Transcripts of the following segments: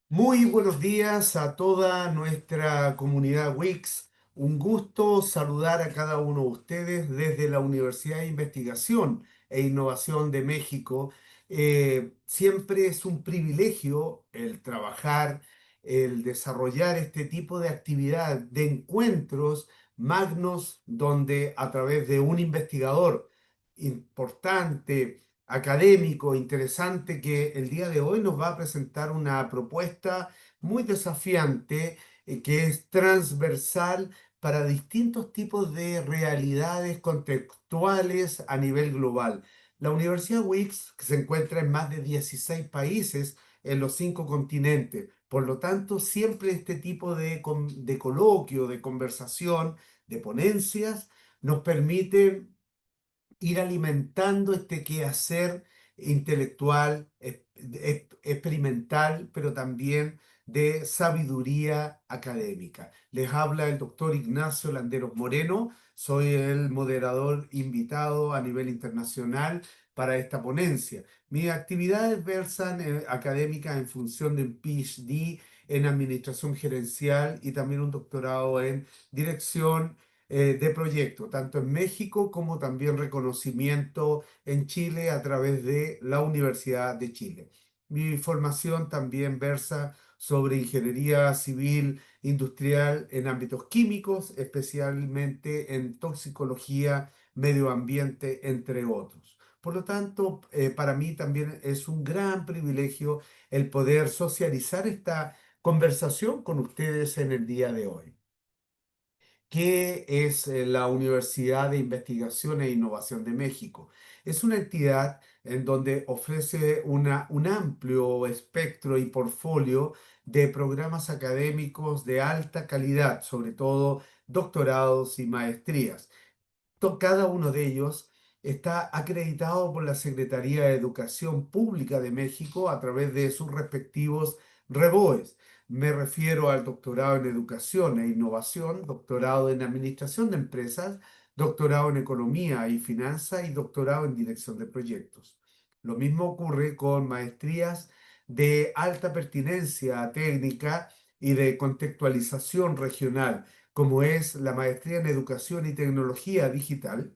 Muy buenos días a toda nuestra comunidad Wix. Un gusto saludar a cada uno de ustedes desde la Universidad de Investigación e Innovación de México. Siempre es un privilegio el trabajar, el desarrollar este tipo de actividad, de encuentros magnos donde a través de un investigador importante, académico, interesante, que el día de hoy nos va a presentar una propuesta muy desafiante, que es transversal para distintos tipos de realidades contextuales a nivel global. La Universidad Wix, que se encuentra en más de 16 países en los 5 continentes, por lo tanto, siempre este tipo de coloquio, de conversación, de ponencias, nos permite ir alimentando este quehacer intelectual, experimental, pero también de sabiduría académica. Les habla el doctor Ignacio Landeros Moreno, soy el moderador invitado a nivel internacional para esta ponencia. Mis actividades versan académicas en función de un PhD en Administración Gerencial y también un doctorado en Dirección de proyecto, tanto en México como también reconocimiento en Chile a través de la Universidad de Chile. Mi formación también versa sobre ingeniería civil industrial en ámbitos químicos, especialmente en toxicología, medio ambiente, entre otros. Por lo tanto, para mí también es un gran privilegio el poder socializar esta conversación con ustedes en el día de hoy. ¿Qué es la Universidad de Investigación e Innovación de México? Es una entidad en donde ofrece un amplio espectro y portfolio de programas académicos de alta calidad, sobre todo doctorados y maestrías. Cada uno de ellos está acreditado por la Secretaría de Educación Pública de México a través de sus respectivos REBOEs. Me refiero al doctorado en Educación e Innovación, doctorado en Administración de Empresas, doctorado en Economía y Finanzas y doctorado en Dirección de Proyectos. Lo mismo ocurre con maestrías de alta pertinencia técnica y de contextualización regional, como es la maestría en Educación y Tecnología Digital,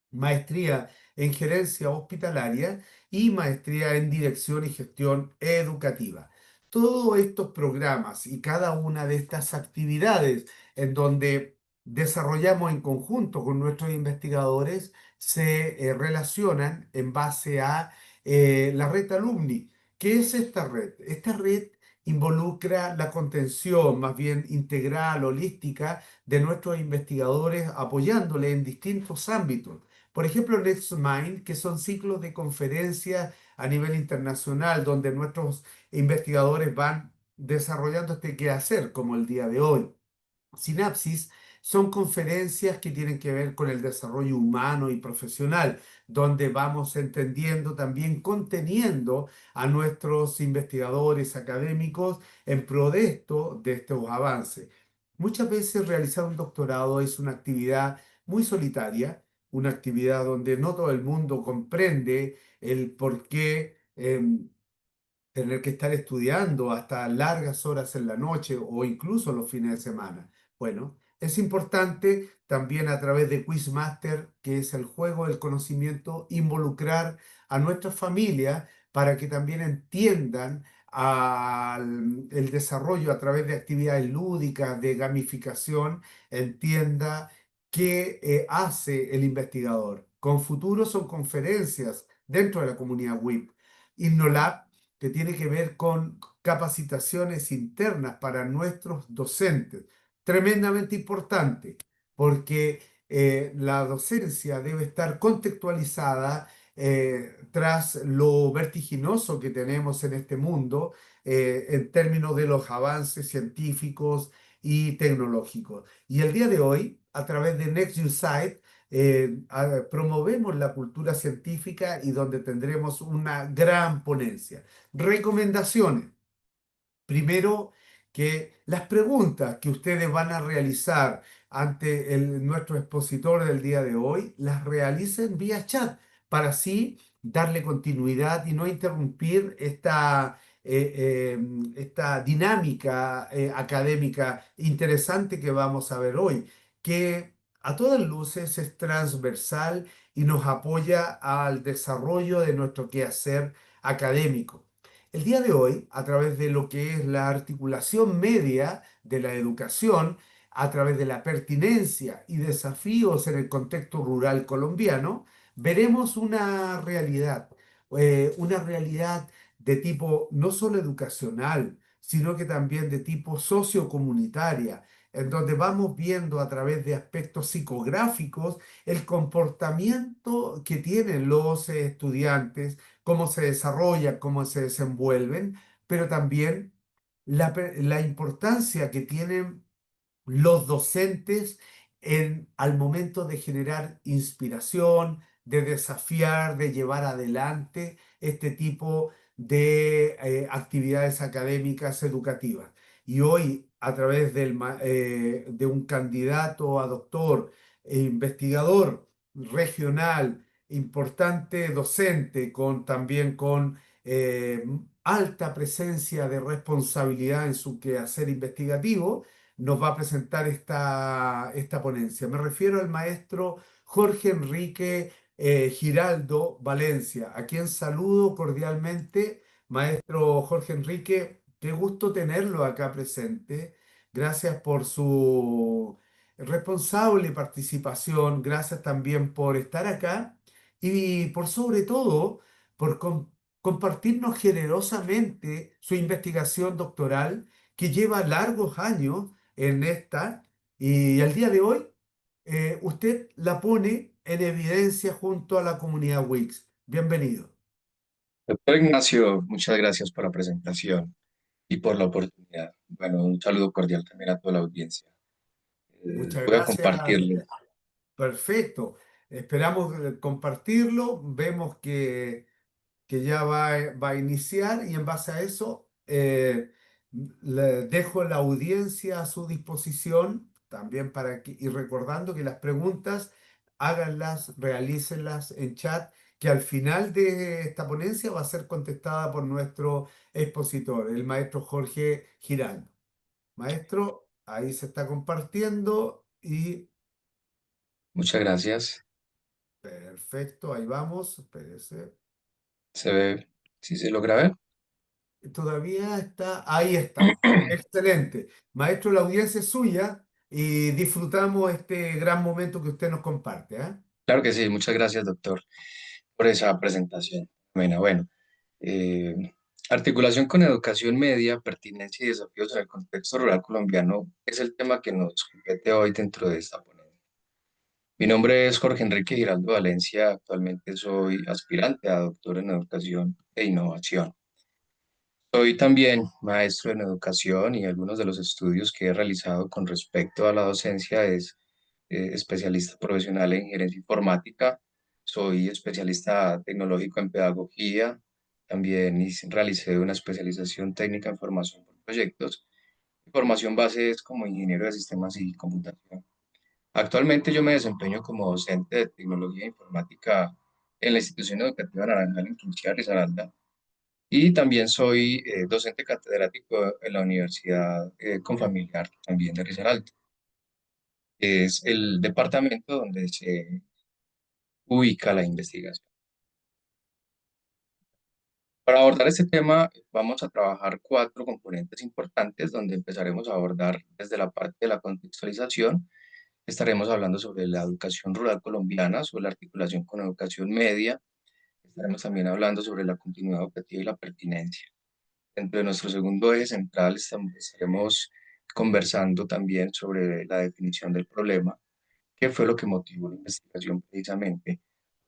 maestría en Gerencia Hospitalaria y maestría en Dirección y Gestión Educativa. Todos estos programas y cada una de estas actividades en donde desarrollamos en conjunto con nuestros investigadores se relacionan en base a la red Alumni. ¿Qué es esta red? Esta red involucra la contención más bien integral, holística de nuestros investigadores, apoyándoles en distintos ámbitos. Por ejemplo, NextMind, que son ciclos de conferencias a nivel internacional donde nuestros investigadores van desarrollando este quehacer, como el día de hoy. Sinapsis son conferencias que tienen que ver con el desarrollo humano y profesional, donde vamos entendiendo, también conteniendo a nuestros investigadores académicos en pro de estos avances. Muchas veces realizar un doctorado es una actividad muy solitaria, una actividad donde no todo el mundo comprende el por qué tener que estar estudiando hasta largas horas en la noche o incluso los fines de semana. Bueno, es importante también a través de Quizmaster, que es el juego del conocimiento, involucrar a nuestras familias para que también entiendan el desarrollo a través de actividades lúdicas, de gamificación, entienda qué hace el investigador. Con futuro son conferencias dentro de la comunidad WIP. InnoLab, que tiene que ver con capacitaciones internas para nuestros docentes. Tremendamente importante, porque la docencia debe estar contextualizada tras lo vertiginoso que tenemos en este mundo en términos de los avances científicos y tecnológicos. Y el día de hoy, a través de NextUSite, promovemos la cultura científica y donde tendremos una gran ponencia. Recomendaciones. Primero, que las preguntas que ustedes van a realizar ante nuestro expositor del día de hoy, las realicen vía chat para así darle continuidad y no interrumpir esta dinámica académica interesante que vamos a ver hoy, que a todas luces es transversal y nos apoya al desarrollo de nuestro quehacer académico. El día de hoy, a través de lo que es la articulación media de la educación, a través de la pertinencia y desafíos en el contexto rural colombiano, veremos una realidad de tipo no solo educacional, sino que también de tipo sociocomunitaria, en donde vamos viendo a través de aspectos psicográficos el comportamiento que tienen los estudiantes, cómo se desarrollan, cómo se desenvuelven, pero también la importancia que tienen los docentes al momento de generar inspiración, de desafiar, de llevar adelante este tipo de actividades académicas educativas. Y hoy, a través de un candidato a doctor e investigador regional, importante docente, también con eh, alta presencia de responsabilidad en su quehacer investigativo, nos va a presentar esta ponencia. Me refiero al maestro Jorge Enrique Giraldo Valencia, a quien saludo cordialmente. Maestro Jorge Enrique, qué gusto tenerlo acá presente. Gracias por su responsable participación, gracias también por estar acá y por sobre todo por compartirnos generosamente su investigación doctoral que lleva largos años en esta y al día de hoy usted la pone en evidencia junto a la comunidad Wix. Bienvenido. Doctor Ignacio, muchas gracias por la presentación y por la oportunidad. Bueno, un saludo cordial también a toda la audiencia. Muchas Voy a gracias. compartirles. Perfecto. Esperamos compartirlo. Vemos que ya va a iniciar y en base a eso le dejo la audiencia a su disposición también y recordando que las preguntas háganlas, realícenlas en chat, que al final de esta ponencia va a ser contestada por nuestro expositor, el maestro Jorge Giraldo. Maestro, ahí se está compartiendo y Muchas gracias. perfecto, ahí vamos. Espérese. ¿Se ve? ¿Sí se logra ver? Todavía está, ahí estamos. Excelente. Maestro, la audiencia es suya y disfrutamos este gran momento que usted nos comparte, ¿ah? Claro que sí, muchas gracias, doctor, por esa presentación. Bueno, eh, articulación con educación media, pertinencia y desafíos en el contexto rural colombiano es el tema que nos compete hoy dentro de esta ponencia. Mi nombre es Jorge Enrique Giraldo Valencia. Actualmente soy aspirante a doctor en educación e innovación. Soy también maestro en educación y algunos de los estudios que he realizado con respecto a la docencia es especialista profesional en gerencia informática. Soy especialista tecnológico en pedagogía. También realicé una especialización técnica en formación por proyectos. Mi formación base es como ingeniero de sistemas y computación. Actualmente yo me desempeño como docente de tecnología e informática en la institución educativa Naranjal en Quinchía, Risaralda. Y también soy docente catedrático en la Universidad Confamiliar también de Risaralda. Es el departamento donde se ubica la investigación. Para abordar este tema vamos a trabajar cuatro componentes importantes donde empezaremos a abordar desde la parte de la contextualización. Estaremos hablando sobre la educación rural colombiana, sobre la articulación con educación media. Estaremos también hablando sobre la continuidad educativa y la pertinencia. Dentro de nuestro segundo eje central estaremos conversando también sobre la definición del problema, qué fue lo que motivó la investigación precisamente.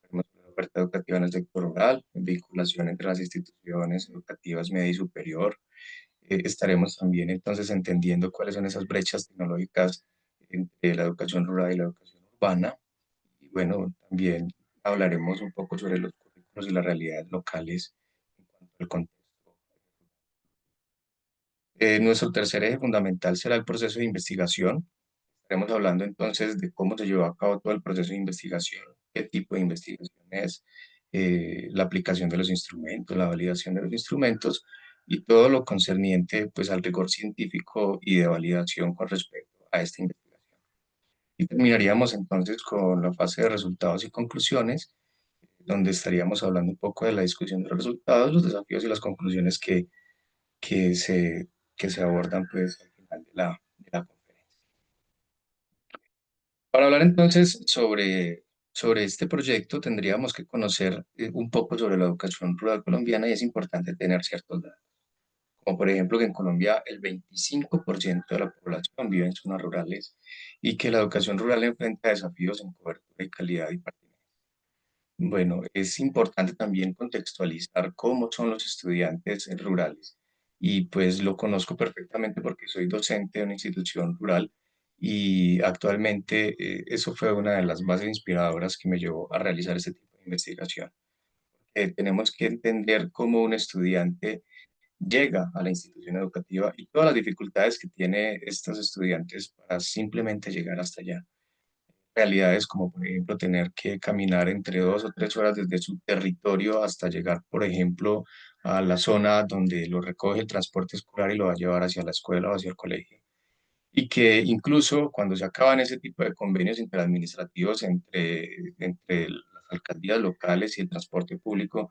Hablaremos sobre la oferta educativa en el sector rural, en vinculación entre las instituciones educativas media y superior. Estaremos también entonces entendiendo cuáles son esas brechas tecnológicas entre la educación rural y la educación urbana. Y bueno, también hablaremos un poco sobre los currículos y las realidades locales en cuanto al contexto. Nuestro tercer eje fundamental será el proceso de investigación. Estaremos hablando entonces de cómo se llevó a cabo todo el proceso de investigación, qué tipo de investigación es, la aplicación de los instrumentos, la validación de los instrumentos, y todo lo concerniente pues al rigor científico y de validación con respecto a esta investigación. Y terminaríamos entonces con la fase de resultados y conclusiones, donde estaríamos hablando un poco de la discusión de los resultados, los desafíos y las conclusiones que se, que se abordan pues al final de la conferencia. Para hablar entonces sobre este proyecto, tendríamos que conocer un poco sobre la educación rural colombiana y es importante tener ciertos datos, como por ejemplo que en Colombia el 25% de la población vive en zonas rurales y que la educación rural enfrenta desafíos en cobertura y calidad y pertinencia. Bueno, es importante también contextualizar cómo son los estudiantes rurales y pues lo conozco perfectamente porque soy docente de una institución rural y actualmente eso fue una de las bases inspiradoras que me llevó a realizar este tipo de investigación. Tenemos que entender cómo un estudiante llega a la institución educativa y todas las dificultades que tiene estos estudiantes para simplemente llegar hasta allá. Realidades como, por ejemplo, tener que caminar entre 2 o 3 horas desde su territorio hasta llegar, por ejemplo, a la zona donde lo recoge el transporte escolar y lo va a llevar hacia la escuela o hacia el colegio. Y que incluso cuando se acaban ese tipo de convenios interadministrativos entre las alcaldías locales y el transporte público,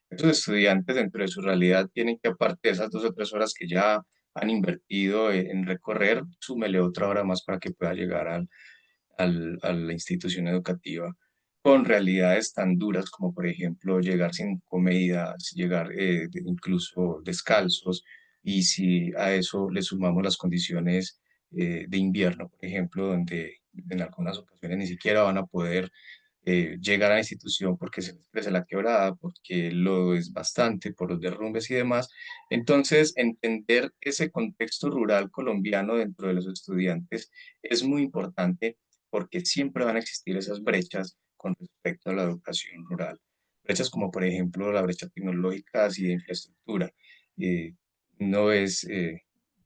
esos estudiantes dentro de su realidad tienen que, aparte de esas 2 o 3 horas que ya han invertido en recorrer, súmele otra hora más para que pueda llegar a la institución educativa con realidades tan duras como, por ejemplo, llegar sin comidas, llegar incluso descalzos, y si a eso le sumamos las condiciones de invierno, por ejemplo, donde en algunas ocasiones ni siquiera van a poder llegar a la institución porque se les crece la quebrada, porque lo es bastante, por los derrumbes y demás. Entonces, entender ese contexto rural colombiano dentro de los estudiantes es muy importante porque siempre van a existir esas brechas con respecto a la educación rural. Brechas como, por ejemplo, la brecha tecnológica y de infraestructura. Eh, no es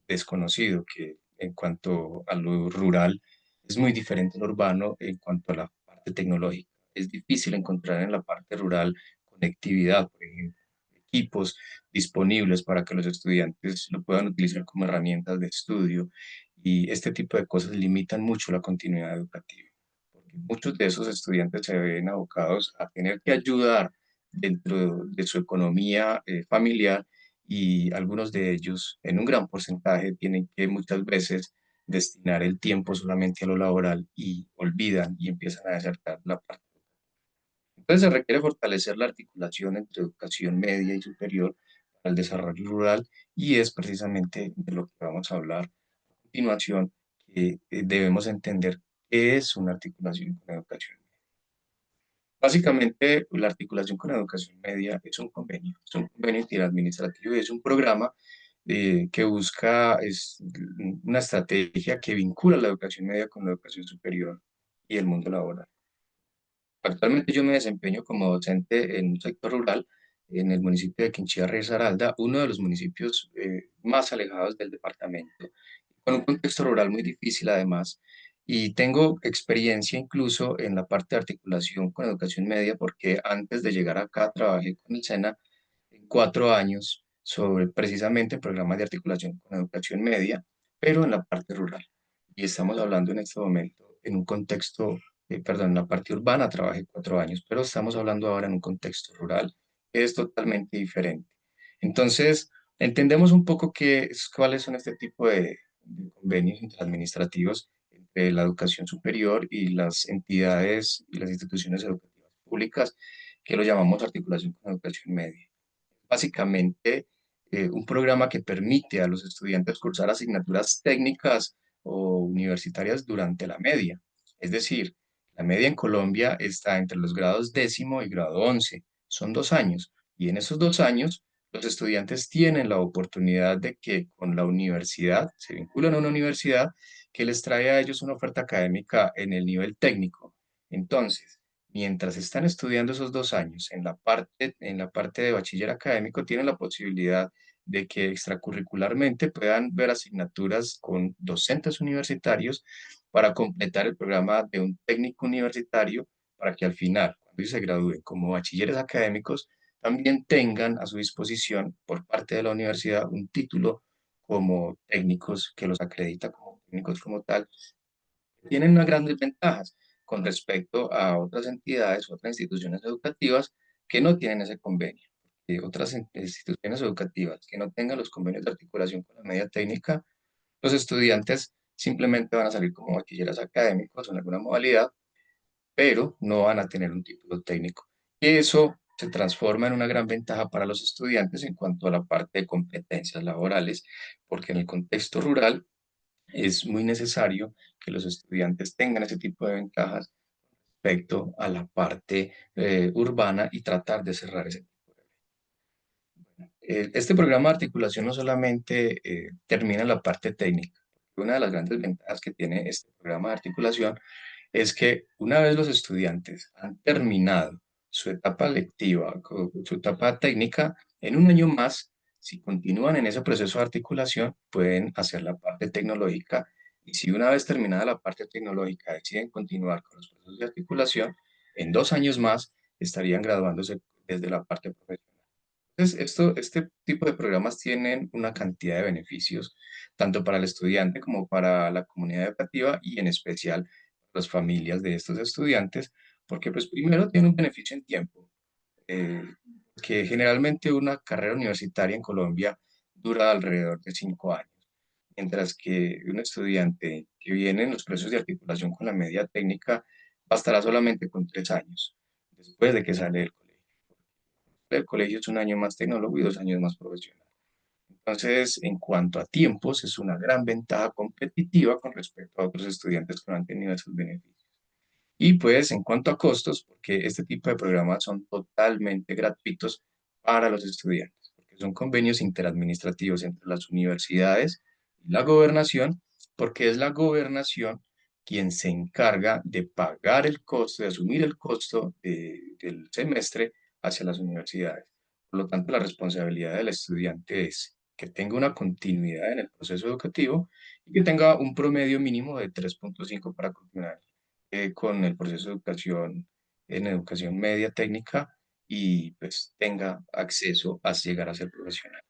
desconocido que en cuanto a lo rural, es muy diferente al urbano en cuanto a la parte tecnológica. Es difícil encontrar en la parte rural conectividad, por ejemplo, equipos disponibles para que los estudiantes lo puedan utilizar como herramientas de estudio, y este tipo de cosas limitan mucho la continuidad educativa, porque muchos de esos estudiantes se ven abocados a tener que ayudar dentro de su economía familiar, y algunos de ellos, en un gran porcentaje, tienen que muchas veces destinar el tiempo solamente a lo laboral y olvidan y empiezan a desertar la parte. Entonces se requiere fortalecer la articulación entre educación media y superior para el desarrollo rural, y es precisamente de lo que vamos a hablar a continuación, que debemos entender qué es una articulación con educación. Básicamente, la articulación con educación media es un convenio interadministrativo y es un programa que busca una estrategia que vincula la educación media con la educación superior y el mundo laboral. Actualmente yo me desempeño como docente en un sector rural en el municipio de Quinchía Risaralda, uno de los municipios más alejados del departamento, con un contexto rural muy difícil además. Y tengo experiencia incluso en la parte de articulación con educación media, porque antes de llegar acá trabajé con el SENA en 4 años sobre precisamente programas de articulación con educación media, pero en la parte rural. Y estamos hablando en este momento en un contexto, perdón, en la parte urbana trabajé 4 años, pero estamos hablando ahora en un contexto rural que es totalmente diferente. Entonces, entendemos un poco cuáles son este tipo de convenios interadministrativos entre la educación superior y las entidades y las instituciones educativas públicas, que lo llamamos articulación con educación media. Básicamente, un programa que permite a los estudiantes cursar asignaturas técnicas o universitarias durante la media. Es decir, la media en Colombia está entre los grados 10º y grado 11. Son 2 años. Y en esos 2 años, los estudiantes tienen la oportunidad de que con la universidad, se vinculan a una universidad que les trae a ellos una oferta académica en el nivel técnico. Entonces, mientras están estudiando esos 2 años en la parte de bachiller académico, tienen la posibilidad de que extracurricularmente puedan ver asignaturas con docentes universitarios para completar el programa de un técnico universitario, para que al final, cuando ellos se gradúen como bachilleres académicos, también tengan a su disposición por parte de la universidad un título como técnicos que los acredita como técnicos como tal. Tienen unas grandes ventajas con respecto a otras entidades, otras instituciones educativas que no tienen ese convenio. Otras instituciones educativas que no tengan los convenios de articulación con la media técnica, los estudiantes simplemente van a salir como bachilleres académicos en alguna modalidad, pero no van a tener un título técnico. Y eso se transforma en una gran ventaja para los estudiantes en cuanto a la parte de competencias laborales, porque en el contexto rural es muy necesario que los estudiantes tengan ese tipo de ventajas respecto a la parte urbana y tratar de cerrar ese tipo de... Este programa de articulación no solamente termina en la parte técnica. Una de las grandes ventajas que tiene este programa de articulación es que una vez los estudiantes han terminado su etapa lectiva, su etapa técnica, en un año más, si continúan en ese proceso de articulación, pueden hacer la parte tecnológica. Y si una vez terminada la parte tecnológica deciden continuar con los procesos de articulación, en 2 años más estarían graduándose desde la parte profesional. Entonces, este tipo de programas tienen una cantidad de beneficios, tanto para el estudiante como para la comunidad educativa y en especial para las familias de estos estudiantes, porque pues primero tiene un beneficio en tiempo, eh, que generalmente una carrera universitaria en Colombia dura alrededor de 5 años, mientras que un estudiante que viene en los procesos de articulación con la media técnica bastará solamente con 3 años después de que sale del colegio. El colegio es un año más tecnólogo y 2 años más profesional. Entonces, en cuanto a tiempos, es una gran ventaja competitiva con respecto a otros estudiantes que no han tenido esos beneficios. Y pues, en cuanto a costos, porque este tipo de programas son totalmente gratuitos para los estudiantes, porque son convenios interadministrativos entre las universidades y la gobernación, porque es la gobernación quien se encarga de pagar el costo, de asumir el costo del semestre hacia las universidades. Por lo tanto, la responsabilidad del estudiante es que tenga una continuidad en el proceso educativo y que tenga un promedio mínimo de 3,5 para continuar con el proceso de educación en educación media técnica y pues tenga acceso a llegar a ser profesional.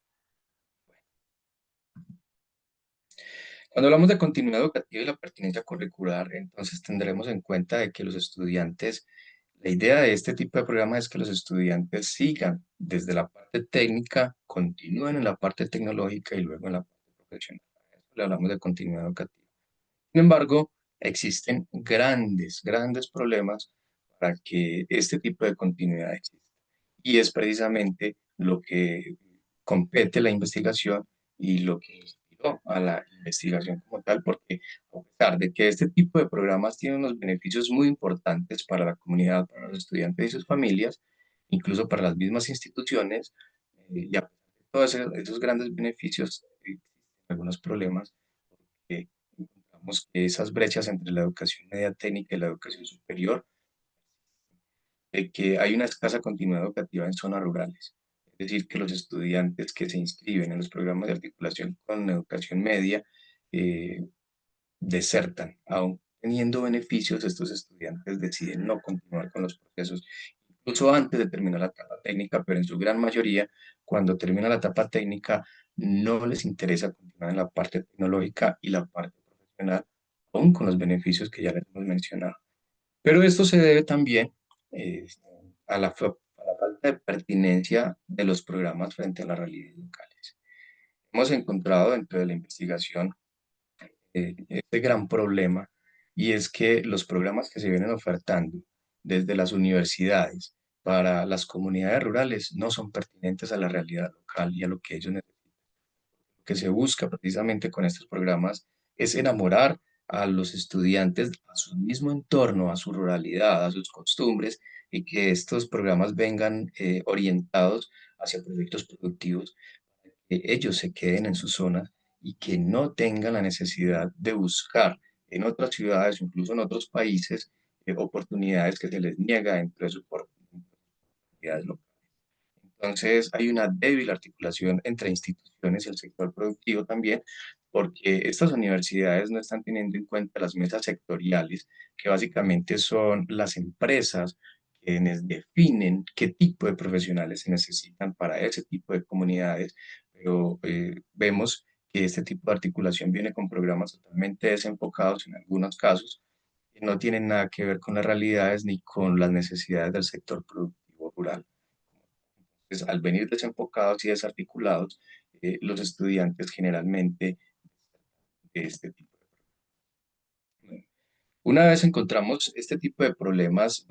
Cuando hablamos de continuidad educativa y la pertinencia curricular, entonces tendremos en cuenta de que los estudiantes, la idea de este tipo de programa es que los estudiantes sigan desde la parte técnica, continúen en la parte tecnológica y luego en la parte profesional. A eso le hablamos de continuidad educativa. Sin embargo, existen grandes problemas para que este tipo de continuidad exista. Y es precisamente lo que compete la investigación y lo que inspiró a la investigación como tal, porque a pesar de que este tipo de programas tienen unos beneficios muy importantes para la comunidad, para los estudiantes y sus familias, incluso para las mismas instituciones, y a pesar de todos esos grandes beneficios, existen algunos problemas que encontramos que esas brechas entre la educación media técnica y la educación superior, que hay una escasa continuidad educativa en zonas rurales. Es decir, que los estudiantes que se inscriben en los programas de articulación con educación media eh, desertan. Aún teniendo beneficios, estos estudiantes deciden no continuar con los procesos, incluso antes de terminar la etapa técnica, pero en su gran mayoría, cuando termina la etapa técnica, no les interesa continuar en la parte tecnológica y la parte profesional, aún con los beneficios que ya les hemos mencionado. Pero esto se debe también eh, a la falta de pertinencia de los programas frente a las realidades locales. Hemos encontrado dentro de la investigación este gran problema y es que los programas que se vienen ofertando desde las universidades para las comunidades rurales no son pertinentes a la realidad local y a lo que ellos necesitan. Lo que se busca precisamente con estos programas es enamorar a los estudiantes a su mismo entorno, a su ruralidad, a sus costumbres y que estos programas vengan orientados hacia proyectos productivos, que ellos se queden en su zona y que no tengan la necesidad de buscar en otras ciudades, incluso en otros países, oportunidades que se les niega dentro de sus oportunidades locales. Entonces, hay una débil articulación entre instituciones y el sector productivo también, porque estas universidades no están teniendo en cuenta las mesas sectoriales, que básicamente son las empresas quienes definen qué tipo de profesionales se necesitan para ese tipo de comunidades, pero vemos que este tipo de articulación viene con programas totalmente desenfocados en algunos casos, que no tienen nada que ver con las realidades ni con las necesidades del sector productivo rural. Entonces, al venir desenfocados y desarticulados, los estudiantes generalmente de este tipo de problemas. Una vez encontramos este tipo de problemas,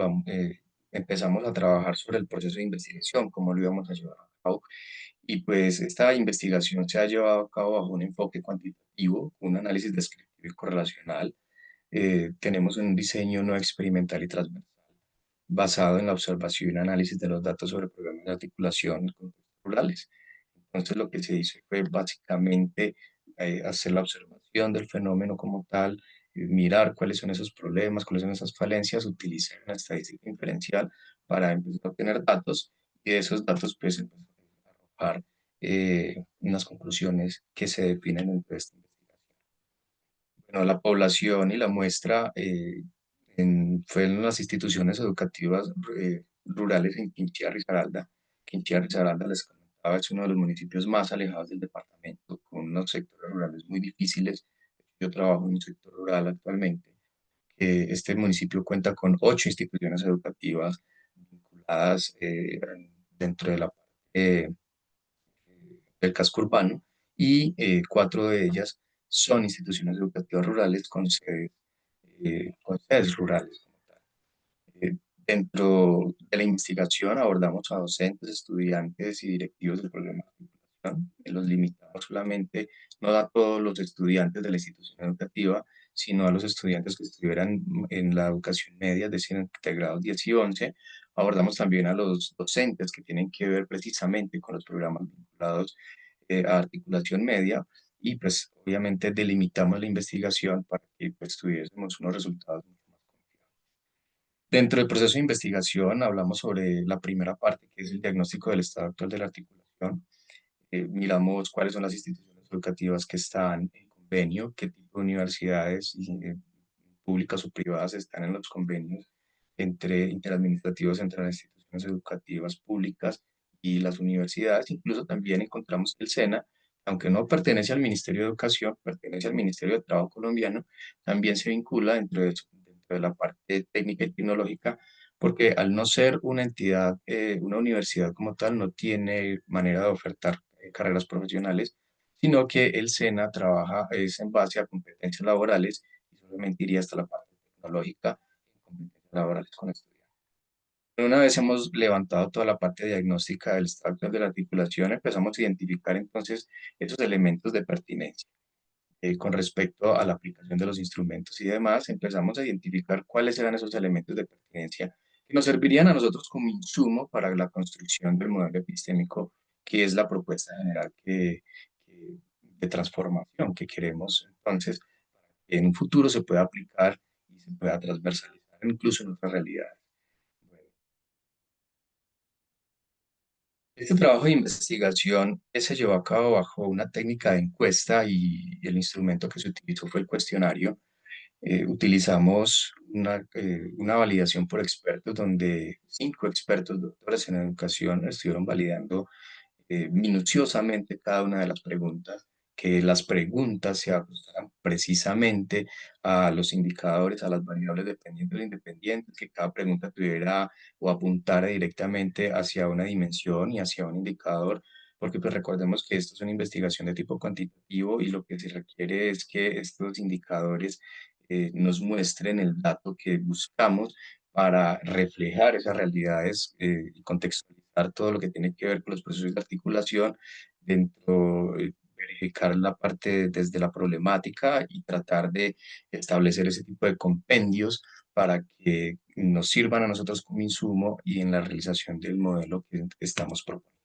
empezamos a trabajar sobre el proceso de investigación, cómo lo íbamos a llevar a cabo. Y pues esta investigación se ha llevado a cabo bajo un enfoque cuantitativo, un análisis descriptivo y correlacional. Tenemos un diseño no experimental y transversal basado en la observación y análisis de los datos sobre programas de articulación en contextos rurales. Entonces lo que se hizo fue básicamente hacer la observación del fenómeno como tal, mirar cuáles son esos problemas, cuáles son esas falencias, utilizar una estadística inferencial para empezar a obtener datos y de esos datos pues empezar a arrojar unas conclusiones que se definen dentro de esta investigación. Bueno, la población y la muestra fue en las instituciones educativas rurales en Quinchía Risaralda. Quinchía Risaralda, les comentaba, es uno de los municipios más alejados del departamento, con unos sectores rurales muy difíciles. Yo trabajo en un sector rural actualmente. Este municipio cuenta con 8 instituciones educativas vinculadas dentro de la parte del casco urbano y 4 de ellas son instituciones educativas rurales con sedes rurales como tal. Dentro de la investigación abordamos a docentes, estudiantes y directivos del programa de vinculación. Los limitamos solamente no a todos los estudiantes de la institución educativa, sino a los estudiantes que estuvieran en la educación media, es decir, entre grados 10 y 11. Abordamos también a los docentes que tienen que ver precisamente con los programas vinculados a articulación media y pues obviamente delimitamos la investigación para que pues tuviésemos unos resultados mucho más confiables. Dentro del proceso de investigación hablamos sobre la primera parte, que es el diagnóstico del estado actual de la articulación. Miramos cuáles son las instituciones educativas que están en convenio, qué tipo de universidades públicas o privadas están en los convenios interadministrativos entre las instituciones educativas públicas y las universidades. Incluso también encontramos que el SENA, aunque no pertenece al Ministerio de Educación, pertenece al Ministerio de Trabajo colombiano, también se vincula dentro de la parte técnica y tecnológica, porque al no ser una entidad, una universidad como tal, no tiene manera de ofertar carreras profesionales, sino que el SENA trabaja es en base a competencias laborales y solamente iría hasta la parte tecnológica en competencias laborales con estudiantes. Una vez hemos levantado toda la parte diagnóstica del estado actual de la articulación, empezamos a identificar entonces esos elementos de pertinencia. Con respecto a la aplicación de los instrumentos y demás, empezamos a identificar cuáles eran esos elementos de pertinencia que nos servirían a nosotros como insumo para la construcción del modelo epistémico, que es la propuesta general de transformación que queremos entonces que en un futuro se pueda aplicar y se pueda transversalizar incluso en otras realidades. Bueno, este trabajo de investigación se llevó a cabo bajo una técnica de encuesta y el instrumento que se utilizó fue el cuestionario. Utilizamos una validación por expertos donde 5 expertos doctores en educación estuvieron validando minuciosamente cada una de las preguntas, que las preguntas se ajustaran precisamente a los indicadores, a las variables dependientes o independientes, que cada pregunta tuviera o apuntara directamente hacia una dimensión y hacia un indicador, porque pues recordemos que esto es una investigación de tipo cuantitativo y lo que se requiere es que estos indicadores nos muestren el dato que buscamos para reflejar esas realidades y contextualizar todo lo que tiene que ver con los procesos de articulación dentro, verificar la parte desde la problemática y tratar de establecer ese tipo de compendios para que nos sirvan a nosotros como insumo y en la realización del modelo que estamos proponiendo.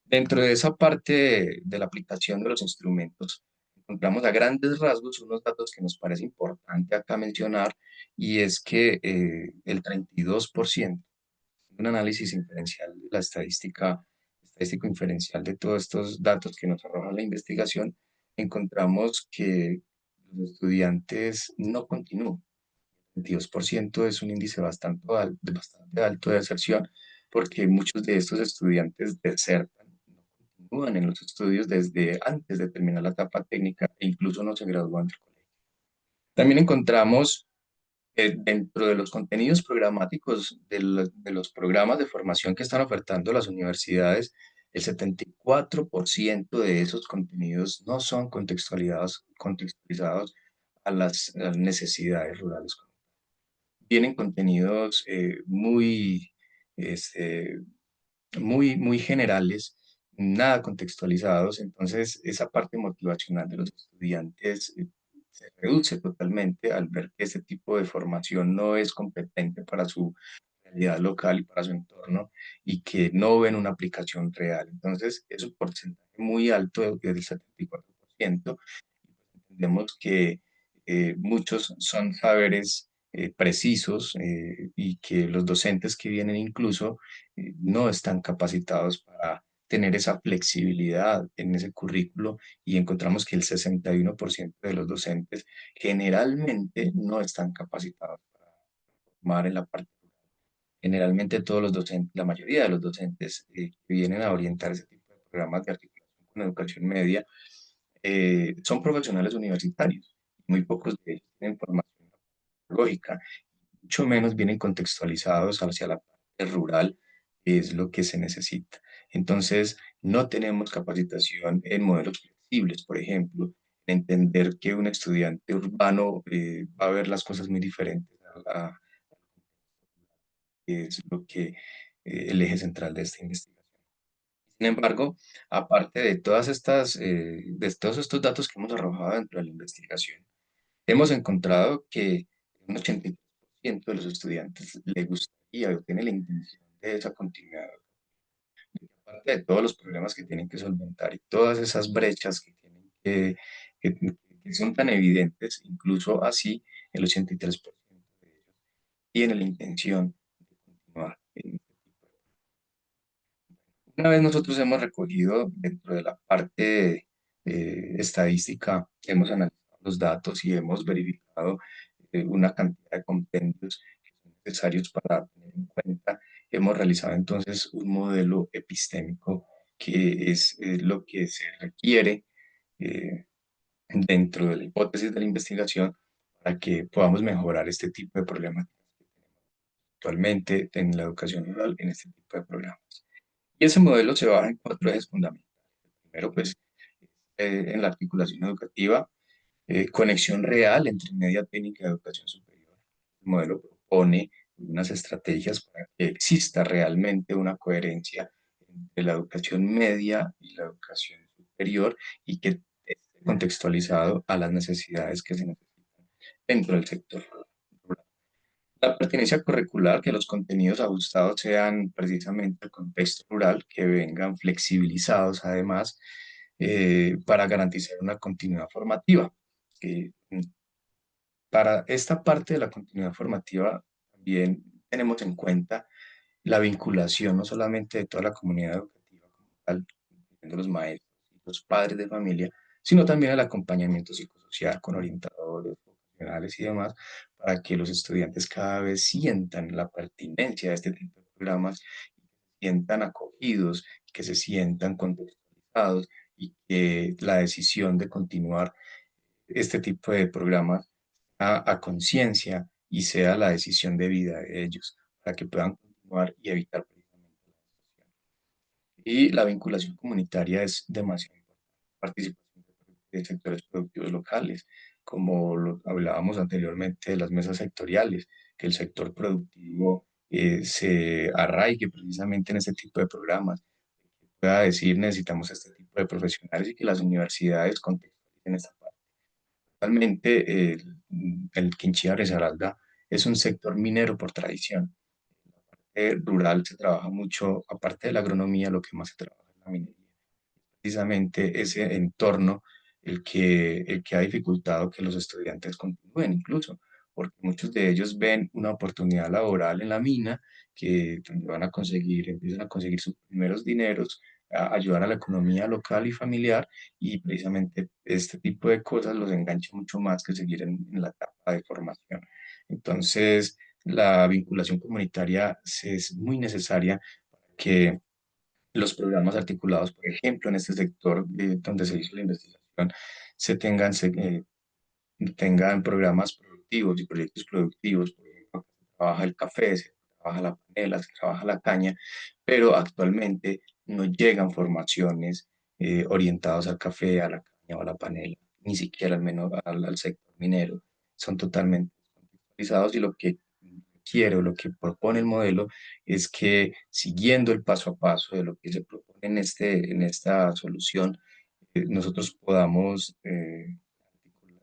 Dentro de esa parte de la aplicación de los instrumentos, encontramos a grandes rasgos unos datos que nos parece importante acá mencionar, y es que el 32%, un análisis inferencial de la estadístico inferencial de todos estos datos que nos arroja la investigación, encontramos que los estudiantes no continúan. 22% es un índice bastante alto de deserción, porque muchos de estos estudiantes desertan, no continúan en los estudios desde antes de terminar la etapa técnica e incluso no se gradúan del colegio. También encontramos dentro de los contenidos programáticos de los programas de formación que están ofertando las universidades, el 74% de esos contenidos no son contextualizados a las necesidades rurales. Tienen contenidos este, muy generales, nada contextualizados, entonces esa parte motivacional de los estudiantes se reduce totalmente al ver que este tipo de formación no es competente para su realidad local y para su entorno y que no ven una aplicación real. Entonces es un porcentaje muy alto del 74%. Entendemos que muchos son saberes precisos y que los docentes que vienen incluso no están capacitados para tener esa flexibilidad en ese currículo y encontramos que el 61% de los docentes generalmente no están capacitados para formar en la parte. Generalmente todos los docentes, la mayoría de los docentes que vienen a orientar ese tipo de programas de articulación con educación media son profesionales universitarios. Muy pocos de ellos tienen formación lógica, mucho menos vienen contextualizados hacia la parte rural, que es lo que se necesita. Entonces, no tenemos capacitación en modelos flexibles, por ejemplo, entender que un estudiante urbano va a ver las cosas muy diferentes a que es lo que el eje central de esta investigación. Sin embargo, aparte de de todos estos datos que hemos arrojado dentro de la investigación, hemos encontrado que un 83% de los estudiantes le gustaría o tiene la intención de esa continuidad, aparte de todos los problemas que tienen que solventar y todas esas brechas que son tan evidentes, incluso así el 83% de ellos tiene la intención de continuar en este tipo de. Una vez nosotros hemos recogido dentro de la parte estadística, hemos analizado los datos y hemos verificado una cantidad de compendios que son necesarios para tener en cuenta. Hemos realizado entonces un modelo epistémico que es lo que se requiere eh, dentro de la hipótesis de la investigación para que podamos mejorar este tipo de problemas actualmente en la educación rural en este tipo de programas. Y ese modelo se basa en cuatro ejes fundamentales. Primero, pues, en la articulación educativa, conexión real entre media técnica y educación superior. El modelo propone unas estrategias para que exista realmente una coherencia entre la educación media y la educación superior y que esté contextualizado a las necesidades que se necesitan dentro del sector rural. La pertenencia curricular, que los contenidos ajustados sean precisamente el contexto rural, que vengan flexibilizados además para garantizar una continuidad formativa. Eh, para esta parte de la continuidad formativa también tenemos en cuenta la vinculación no solamente de toda la comunidad educativa como tal, incluyendo los maestros y los padres de familia, sino también el acompañamiento psicosocial con orientadores, profesionales y demás, para que los estudiantes cada vez sientan la pertinencia de este tipo de programas, y se sientan acogidos, que se sientan contextualizados y que la decisión de continuar este tipo de programas a conciencia y sea la decisión de vida de ellos, para que puedan continuar y evitar precisamente la deserción. Y la vinculación comunitaria es demasiado importante. Participación de sectores productivos locales, como lo hablábamos anteriormente de las mesas sectoriales, que el sector productivo se arraigue precisamente en este tipo de programas, que pueda decir necesitamos este tipo de profesionales y que las universidades contextualicen esta parte. Actualmente el Quinchía Risaralda es un sector minero por tradición. Rural se trabaja mucho, aparte de la agronomía, lo que más se trabaja es la minería. Precisamente ese entorno el que ha dificultado que los estudiantes continúen incluso, porque muchos de ellos ven una oportunidad laboral en la mina, que donde van a conseguir, empiezan a conseguir sus primeros dineros, a ayudar a la economía local y familiar, y precisamente este tipo de cosas los engancha mucho más que seguir en la etapa de formación. Entonces, la vinculación comunitaria es muy necesaria para que los programas articulados, por ejemplo, en este sector donde se hizo la investigación, tengan programas productivos y proyectos productivos. Por ejemplo, se trabaja el café, se trabaja la panela, se trabaja la caña, pero actualmente no llegan formaciones orientadas al café, a la caña o a la panela, ni siquiera al menos al sector minero. Son totalmente descontextualizados y lo que quiero, lo que propone el modelo es que siguiendo el paso a paso de lo que se propone en esta solución, nosotros podamos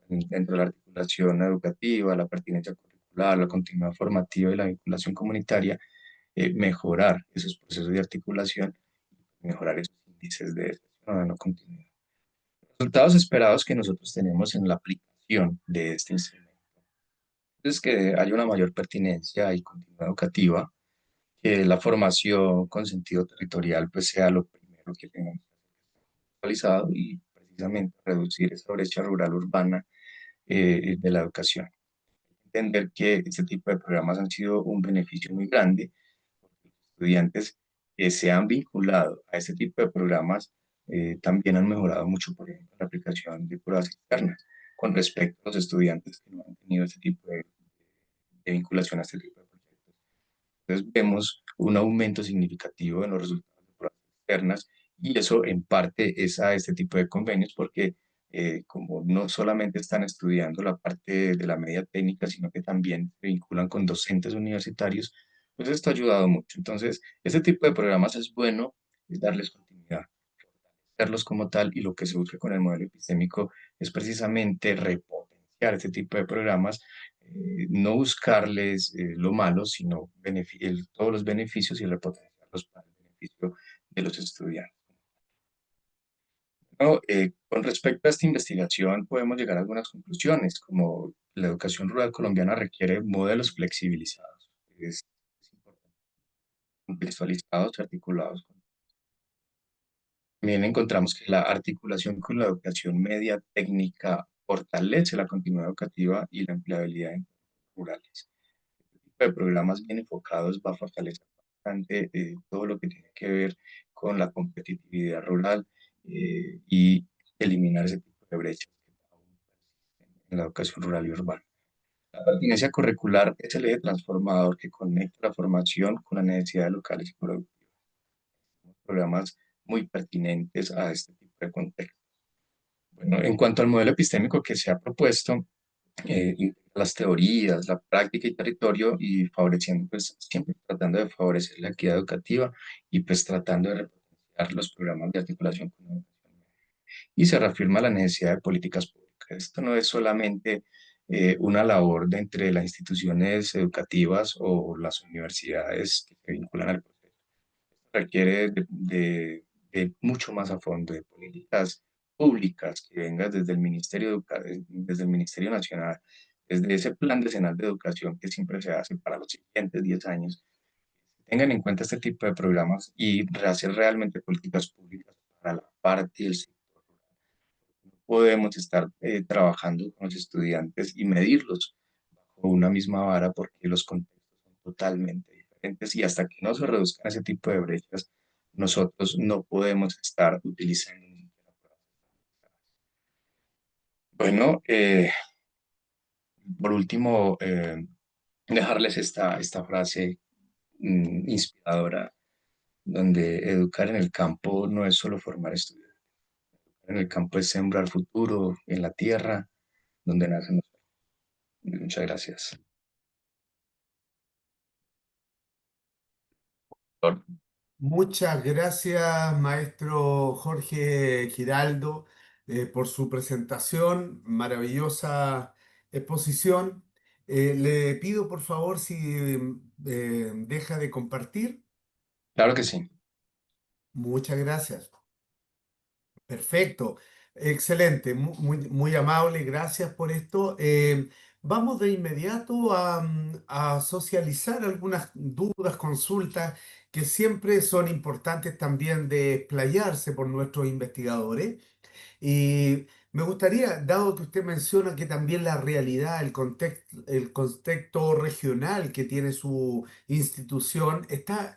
dentro de la articulación educativa, la pertinencia curricular, la continuidad formativa y la vinculación comunitaria, mejorar esos procesos de articulación, mejorar esos índices de deserción o no continuidad. Los resultados esperados que nosotros tenemos en la aplicación de este instrumento es que haya una mayor pertinencia y continuidad educativa, que la formación con sentido territorial pues sea lo primero que tengamos actualizado y precisamente reducir esa brecha rural-urbana de la educación. Entender que este tipo de programas han sido un beneficio muy grande, porque los estudiantes que se han vinculado a este tipo de programas también han mejorado mucho, por ejemplo, la aplicación de pruebas externas con respecto a los estudiantes que no han tenido este tipo de vinculación a este tipo de proyectos. Entonces vemos un aumento significativo en los resultados de pruebas externas y eso en parte es a este tipo de convenios porque como no solamente están estudiando la parte de la media técnica, sino que también se vinculan con docentes universitarios, pues esto ha ayudado mucho. Entonces, este tipo de programas es bueno, es darles continuidad, verlos como tal y lo que se busca con el modelo epistémico es precisamente repotenciar este tipo de programas, no buscarles lo malo, sino todos los beneficios y repotenciarlos para el beneficio de los estudiantes. ¿No? Con respecto a esta investigación, podemos llegar a algunas conclusiones, como la educación rural colombiana requiere modelos flexibilizados, es importante, contextualizados y articulados. También encontramos que la articulación con la educación media técnica fortalece la continuidad educativa y la empleabilidad en rurales. Este tipo de programas bien enfocados va a fortalecer bastante todo lo que tiene que ver con la competitividad rural y eliminar ese tipo de brechas que aún persisten en la educación rural y urbana. La pertinencia curricular es el eje transformador que conecta la formación con las necesidades locales y productivas. Programas muy pertinentes a este tipo de contexto. Bueno, en cuanto al modelo epistémico que se ha propuesto, las teorías, la práctica y territorio y favoreciendo, pues siempre tratando de favorecer la equidad educativa y pues tratando de repotenciar los programas de articulación con la educación. Y se reafirma la necesidad de políticas públicas. Esto no es solamente una labor de entre las instituciones educativas o las universidades que se vinculan al proceso. Requiere de mucho más a fondo, de políticas públicas que vengan desde el desde el Ministerio Nacional, desde ese plan decenal de educación que siempre se hace para los siguientes 10 años. Tengan en cuenta este tipo de programas y hacer realmente políticas públicas para la parte del sector rural. No podemos estar trabajando con los estudiantes y medirlos bajo una misma vara porque los contextos son totalmente diferentes y hasta que no se reduzcan ese tipo de brechas, nosotros no podemos estar utilizando ni siquiera pruebas estandarizadas. Bueno, por último, dejarles esta frase inspiradora, donde educar en el campo no es solo formar estudiantes, en el campo es sembrar futuro en la tierra donde nacen los sueños. Muchas gracias. Muchas gracias, maestro Jorge Giraldo, por su presentación, maravillosa exposición. Le pido, por favor, si deja de compartir. Claro que sí. Muchas gracias. Perfecto, excelente, muy amable, gracias por esto. Vamos de inmediato a socializar algunas dudas, consultas que siempre son importantes también de explayarse por nuestros investigadores. Y Me gustaría, dado que usted menciona que también la realidad, el contexto regional que tiene su institución está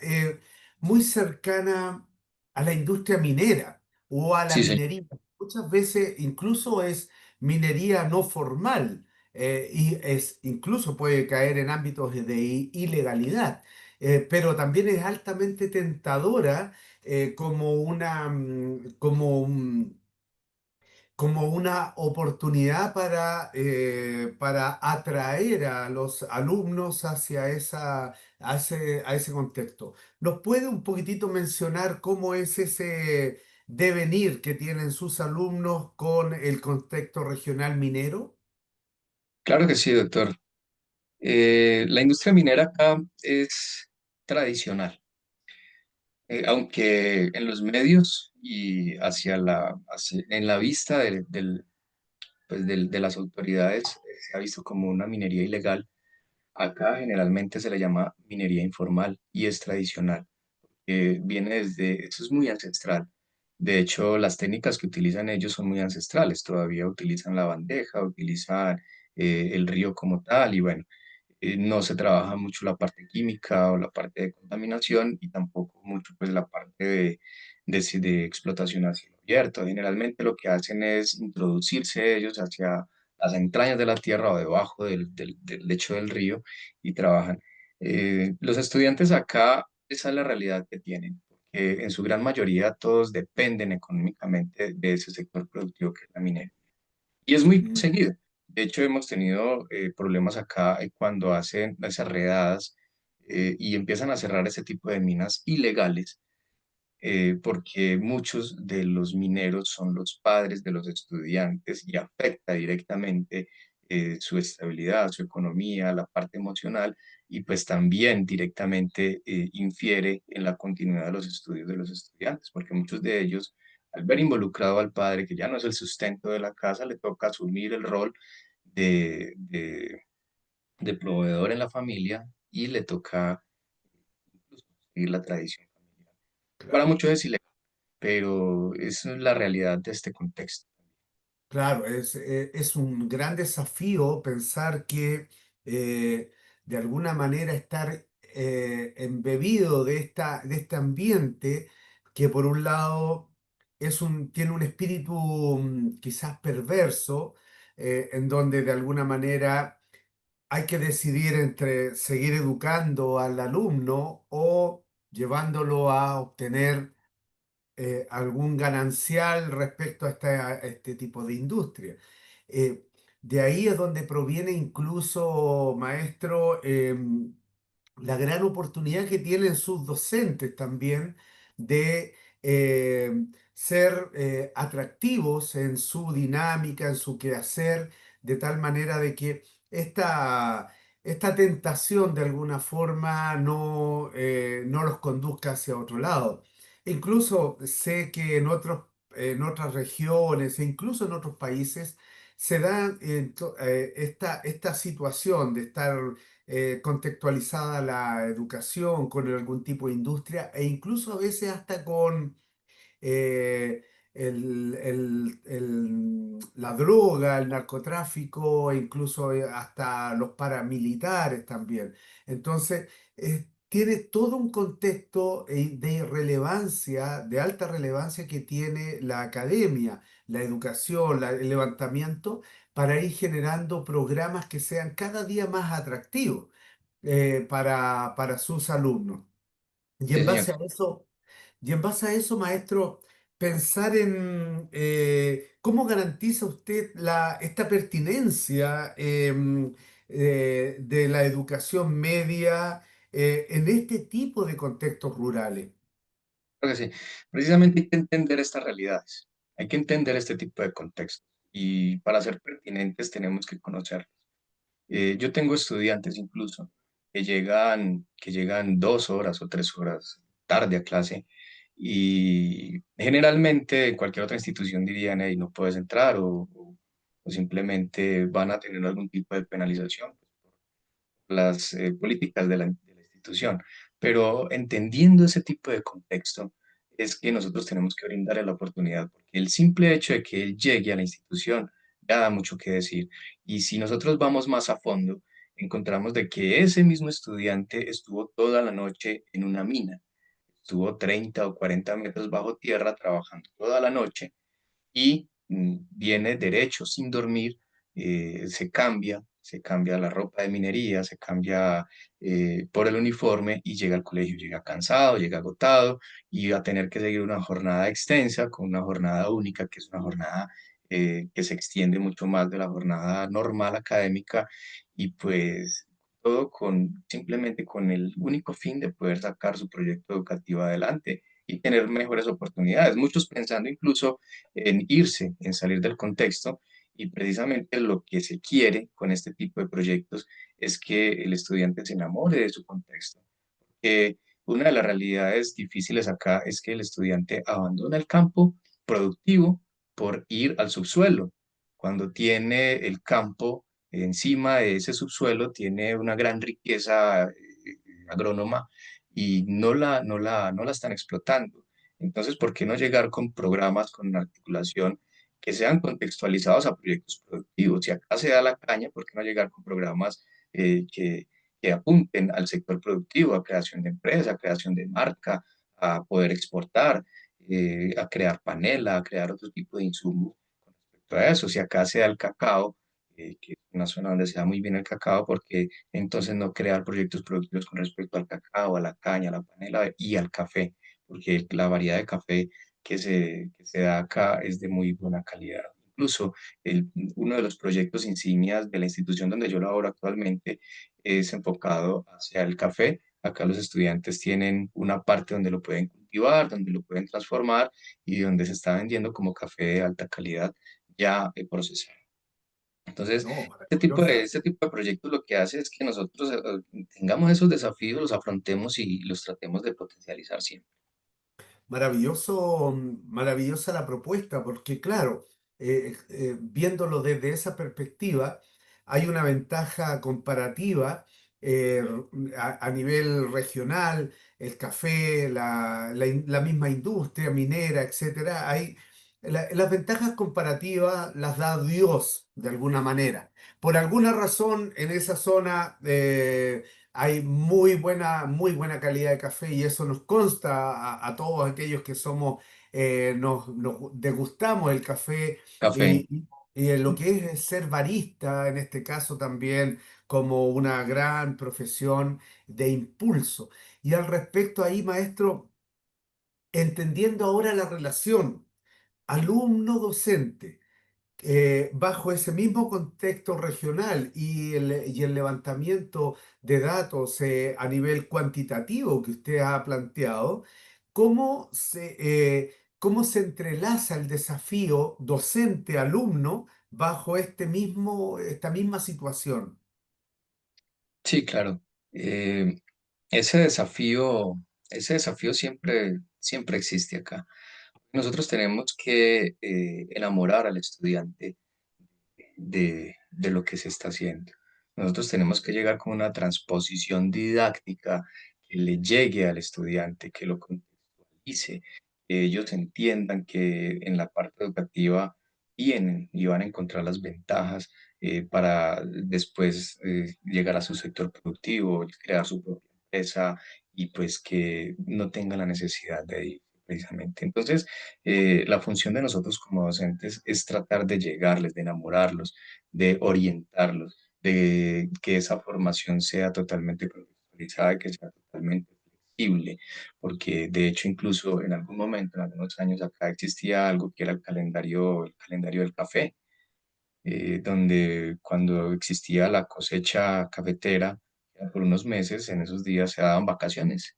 muy cercana a la industria minera o a la Sí, señor. minería. Muchas veces incluso es minería no formal y incluso puede caer en ámbitos de ilegalidad, pero también es altamente tentadora como una oportunidad para atraer a los alumnos hacia a ese contexto. ¿Nos puede un poquitito mencionar cómo es ese devenir que tienen sus alumnos con el contexto regional minero? Claro que sí, doctor. La industria minera acá es tradicional, aunque en los medios y en la vista de las autoridades se ha visto como una minería ilegal. Acá generalmente se le llama minería informal y es tradicional. Eso es muy ancestral. De hecho, las técnicas que utilizan ellos son muy ancestrales. Todavía utilizan la bandeja, utilizan el río como tal y bueno, no se trabaja mucho la parte química o la parte de contaminación y tampoco mucho pues la parte de explotación a cielo abierto. Generalmente lo que hacen es introducirse ellos hacia las entrañas de la tierra o debajo del lecho del río y trabajan. Los estudiantes acá, esa es la realidad que tienen, porque en su gran mayoría todos dependen económicamente de ese sector productivo que es la minería. Y es muy Mm, seguido. De hecho, hemos tenido problemas acá cuando hacen esas redadas y empiezan a cerrar ese tipo de minas ilegales, porque muchos de los mineros son los padres de los estudiantes y afecta directamente su estabilidad, su economía, la parte emocional y pues también directamente infiere en la continuidad de los estudios de los estudiantes, porque muchos de ellos, al ver involucrado al padre, que ya no es el sustento de la casa, le toca asumir el rol de, de, de proveedor en la familia y le toca incluso seguir la tradición familiar. Para claro. muchos es ilegal, pero esa es la realidad de este contexto. Claro, es un gran desafío pensar que eh, de alguna manera estar embebido de este ambiente que por un lado tiene un espíritu quizás perverso, en donde de alguna manera hay que decidir entre seguir educando al alumno o llevándolo a obtener algún ganancial respecto a este tipo de industria. Eh, de ahí es donde proviene incluso, maestro, la gran oportunidad que tienen sus docentes también de ser atractivos en su dinámica, en su quehacer, de tal manera de que esta tentación de alguna forma no los conduzca hacia otro lado. Incluso sé que en otras regiones e incluso en otros países se da esta situación de estar contextualizada la educación con algún tipo de industria e incluso a veces hasta con eh, la droga, el narcotráfico, e incluso hasta los paramilitares también. Entonces, tiene todo un contexto de relevancia, de alta relevancia que tiene la academia, la educación, el levantamiento, para ir generando programas que sean cada día más atractivos para sus alumnos. Y Sí, en señor. base a eso, maestro, pensar en cómo garantiza usted esta pertinencia de la educación media en este tipo de contextos rurales. Creo que sí. Precisamente hay que entender estas realidades, hay que entender este tipo de contextos y para ser pertinentes tenemos que conocerlos. Yo tengo estudiantes incluso que llegan 2 horas o 3 horas tarde a clase y generalmente en cualquier otra institución dirían, hey, no puedes entrar o simplemente van a tener algún tipo de penalización las políticas de la institución. Pero entendiendo ese tipo de contexto, es que nosotros tenemos que brindarle la oportunidad, porque el simple hecho de que él llegue a la institución ya da mucho que decir. Y si nosotros vamos más a fondo, encontramos de que ese mismo estudiante estuvo toda la noche en una mina, estuvo 30 o 40 metros bajo tierra trabajando toda la noche y viene derecho sin dormir, se cambia la ropa de minería, se cambia por el uniforme y llega al colegio, llega cansado, llega agotado y va a tener que seguir una jornada extensa con una jornada única, que es una jornada que se extiende mucho más de la jornada normal académica y pues todo con simplemente con el único fin de poder sacar su proyecto educativo adelante y tener mejores oportunidades. Muchos pensando incluso en irse, en salir del contexto. Y precisamente lo que se quiere con este tipo de proyectos es que el estudiante se enamore de su contexto. Una de las realidades difíciles acá es que el estudiante abandona el campo productivo por ir al subsuelo. Cuando tiene el campo encima de ese subsuelo, tiene una gran riqueza agrónoma y no la están explotando. Entonces, ¿por qué no llegar con programas con articulación que sean contextualizados a proyectos productivos? Si acá se da la caña, ¿por qué no llegar con programas que apunten al sector productivo, a creación de empresa, a creación de marca, a poder exportar, a crear panela, a crear otro tipo de insumos con respecto a eso? Si acá se da el cacao, que es una zona donde se da muy bien el cacao, porque entonces no crear proyectos productivos con respecto al cacao, a la caña, a la panela y al café, porque la variedad de café que se da acá es de muy buena calidad. Incluso uno de los proyectos insignias de la institución donde yo laboro actualmente es enfocado hacia el café. Acá los estudiantes tienen una parte donde lo pueden cultivar, donde lo pueden transformar y donde se está vendiendo como café de alta calidad ya procesado. Entonces, No, este maravillosa. este tipo de proyectos lo que hace es que nosotros tengamos esos desafíos, los afrontemos y los tratemos de potencializar siempre. Maravilloso, maravillosa la propuesta, porque claro, viéndolo desde esa perspectiva, hay una ventaja comparativa eh, a nivel regional, el café, la misma industria minera, etcétera. Las ventajas comparativas las da Dios de alguna manera. Por alguna razón, en esa zona hay muy buena calidad de café y eso nos consta a todos aquellos que somos, nos degustamos el café Café. y en lo que es ser barista, en este caso también como una gran profesión de impulso. Y al respecto ahí, maestro, entendiendo ahora la relación alumno-docente, bajo ese mismo contexto regional y el levantamiento de datos a nivel cuantitativo que usted ha planteado, ¿cómo se entrelaza el desafío docente-alumno bajo esta misma situación? Sí, claro. Eh, ese desafío, ese desafío siempre existe acá. Nosotros tenemos que enamorar al estudiante de lo que se está haciendo. Nosotros tenemos que llegar con una transposición didáctica que le llegue al estudiante, que lo contextualice, que ellos entiendan que en la parte educativa tienen y van a encontrar las ventajas para después llegar a su sector productivo, crear su propia empresa y pues que no tengan la necesidad de ir precisamente. Entonces, la función de nosotros como docentes es tratar de llegarles, de enamorarlos, de orientarlos, de que esa formación sea totalmente profesionalizada, que sea totalmente flexible, porque de hecho incluso en algún momento, en algunos años acá existía algo que era el calendario del café, donde cuando existía la cosecha cafetera, era por unos meses, en esos días se daban vacaciones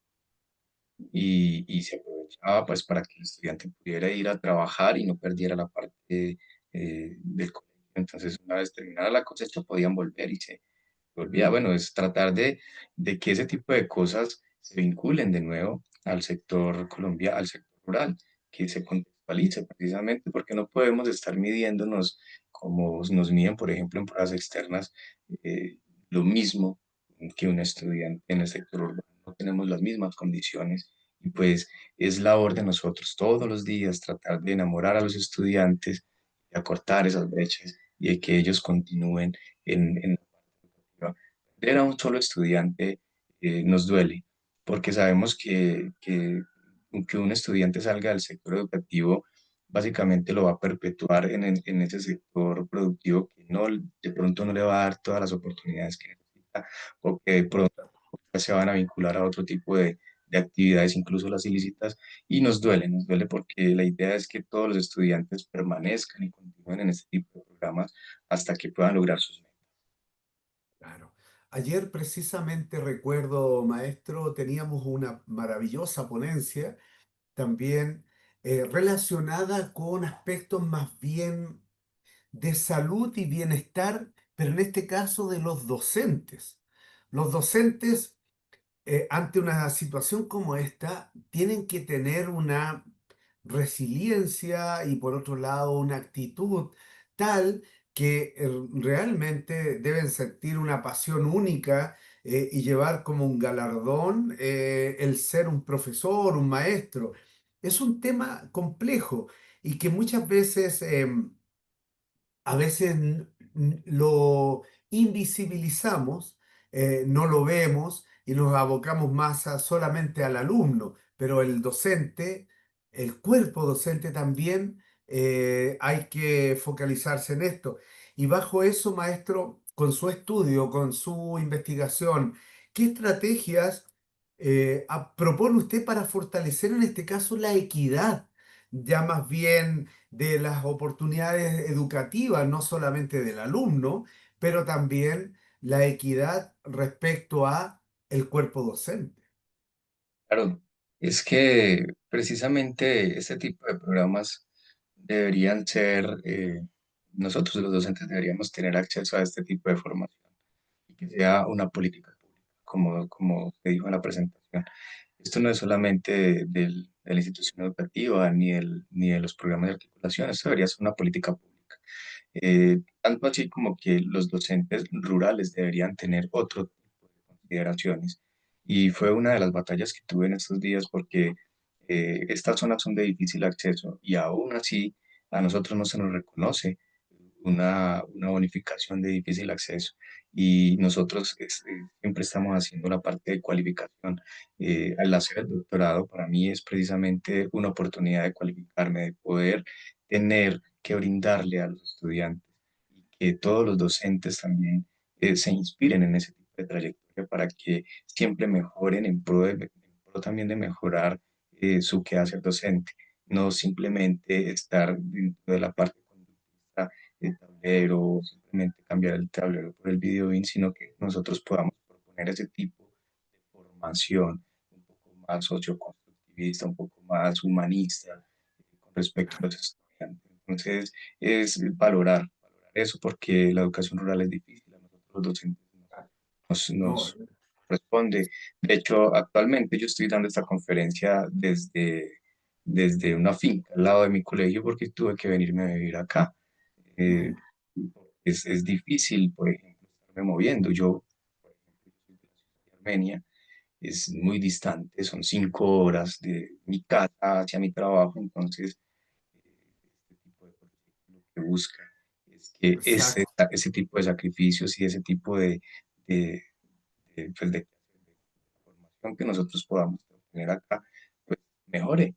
y se aprovechaba pues para que el estudiante pudiera ir a trabajar y no perdiera la parte del colegio. Entonces, una vez terminada la cosecha, podían volver y se volvía. Bueno, es tratar de que ese tipo de cosas se vinculen de nuevo al sector colombiano, al sector rural, que se contextualice precisamente porque no podemos estar midiéndonos como nos miden, por ejemplo, en pruebas externas, eh, lo mismo que un estudiante en el sector urbano. No tenemos las mismas condiciones Y pues es labor de nosotros todos los días tratar de enamorar a los estudiantes, de acortar esas brechas y de que ellos continúen en la parte educativa. Perder a un solo estudiante nos duele, porque sabemos que un estudiante salga del sector educativo, básicamente lo va a perpetuar en ese sector productivo que no, de pronto no le va a dar todas las oportunidades que necesita, o que de pronto se van a vincular a otro tipo de actividades, incluso las ilícitas, y nos duele porque la idea es que todos los estudiantes permanezcan y continúen en este tipo de programas hasta que puedan lograr sus metas. Claro. Ayer precisamente recuerdo, maestro, teníamos una maravillosa ponencia también relacionada con aspectos más bien de salud y bienestar, pero en este caso de los docentes. Los docentes ante una situación como esta, tienen que tener una resiliencia y por otro lado una actitud tal que realmente deben sentir una pasión única y llevar como un galardón el ser un profesor, un maestro. Es un tema complejo y que muchas veces a veces lo invisibilizamos, no lo vemos y nos abocamos más solamente al alumno, pero el docente, el cuerpo docente también hay que focalizarse en esto. Y bajo eso, maestro, con su estudio, con su investigación, ¿qué estrategias propone usted para fortalecer en este caso la equidad? Ya más bien de las oportunidades educativas, no solamente del alumno, pero también la equidad respecto a el cuerpo docente. Claro, es que precisamente este tipo de programas deberían ser, nosotros los docentes deberíamos tener acceso a este tipo de formación y que sea una política pública, como se dijo en la presentación. Esto no es solamente de la institución educativa ni de los programas de articulación, esto debería ser una política pública. Tanto así como que los docentes rurales deberían tener otro tipo de consideraciones. Y fue una de las batallas que tuve en estos días porque estas zonas son de difícil acceso y aún así a nosotros no se nos reconoce una bonificación de difícil acceso. Y nosotros siempre estamos haciendo la parte de cualificación. Al hacer el doctorado, para mí es precisamente una oportunidad de cualificarme, de poder tener que brindarle a los estudiantes y que todos los docentes también se inspiren en ese tipo de trayectoria para que siempre mejoren en pro también de mejorar su quehacer docente, no simplemente estar dentro de la parte conductista del tablero, simplemente cambiar el tablero por el video BIM, sino que nosotros podamos proponer ese tipo de formación un poco más socioconstructivista, un poco más humanista con respecto a los estudiantes. Entonces, es valorar eso porque la educación rural es difícil, a nosotros los docentes No, nos responde. De hecho, actualmente yo estoy dando esta conferencia desde una finca al lado de mi colegio porque tuve que venirme a vivir acá. Eh, mm, es difícil, por ejemplo, estarme moviendo. Yo, por ejemplo, yo soy de la ciudad de Armenia, es muy distante, son 5 horas de mi casa hacia mi trabajo, entonces este tipo de proyecto lo que busca es que exacto. ese tipo de sacrificios y ese tipo de, pues de formación que nosotros podamos tener acá, pues mejore,